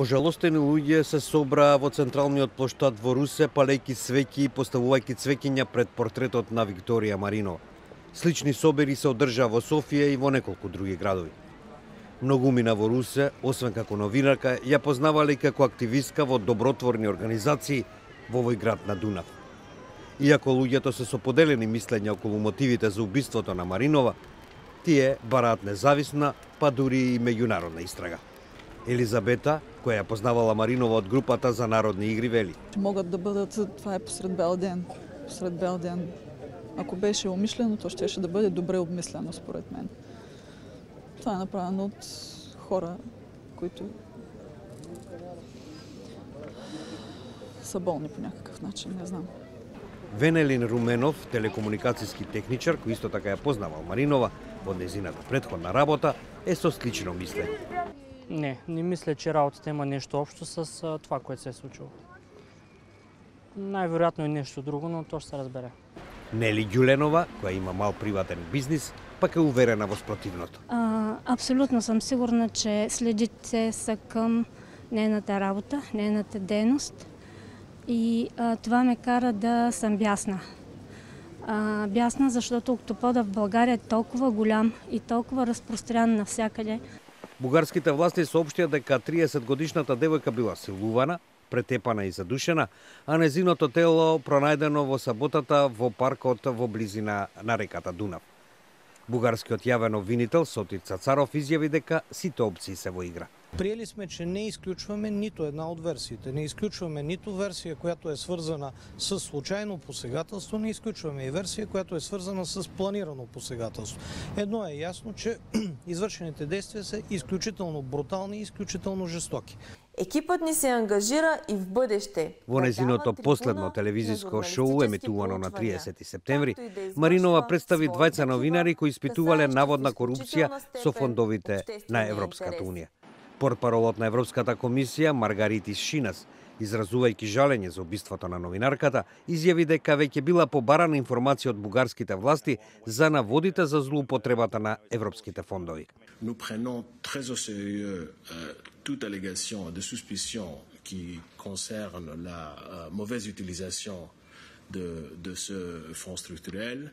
Ожалостени луѓе се собраа во централниот плоштад во Русе, палејќи свеќи и поставувајќи цвеќиња пред портретот на Викторија Маринова. Слични собери се одржаа во Софија и во неколку други градови. Многумина во Русе, освен како новинарка, ја познавале и како активистка во добротворни организации во овој град на Дунав. Иако луѓето се со поделени мислења околу мотивите за убиството на Маринова, тие бараат независна, па дури и меѓународна истрага. Елизабета, која ја познавала Маринова од групата за народни игри, вели: Могат да бъдат, това е посред бел ден. Посред бел ден. Ако беше умишлено, то щеше да бъде добре обмислено, според мен. Това е направено от хора, които са болни по някакъв начин, не знам. Венелин Руменов, телекомуникацијски техничар, кој исто така ја познавал Маринова во незината претходна работа, е со слично мислење. Не мисля, че работата има нещо общо с това, което се е случило. Най-вероятно е нещо друго, но то ще се разбере. Нели Ѓуленова, која има мал приватен бизнис, пак е уверена во спротивното. Абсолютно съм сигурна, че следите са към нейната работа, нейната дейност и това ме кара да съм бясна. Бясна, защото октопода в България е толкова голям и толкова разпространен навсякъде. Бугарските власти соопштија дека 30-годишната девојка била силувана, претепана и задушена, а незиното тело пронајдено во саботата во паркот во близина на реката Дунав. Бугарскиот јавен обвинител Сотир Цацаров изјави дека сите опции се во игра. Приели сме, че не изключваме нито една от версиите. Не изключваме нито версия, която е свързана с случайно посегателство, не изключваме и версия, която е свързана с планирано посегателство. Едно е ясно, че извършените действия са изключително брутални и изключително жестоки. Екипът ни се ангажира и в бъдеще. Во незиното последно телевизиско шоу, емитувано на 30 септември, Маринова представи двајца новинари кои испитувале наводна корупција со фондовите на Европската унија. Портпаролот на Европската комисија Маргаритис Шинас, изразувајќи жалење за убиството на новинарката, изјави дека веќе била побарана информација од бугарските власти за наводите за злоупотребата на европските фондови. Nous prenons très au sérieux toute allégation de suspicion qui concerne la mauvaise utilisation de ce fonds structurel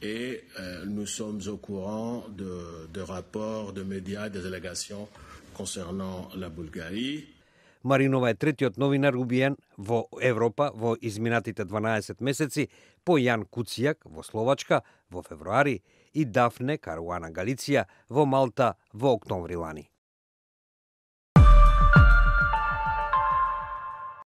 et nous sommes au courant de rapports de médias, des allégations concernant la Bulgarie. Маринова е третиот новинар убиен во Европа во изминатите 12 месеци, по Јан Куцијак во Словачка во февруари и Дафне Каруана Галиција во Малта во октомври лани.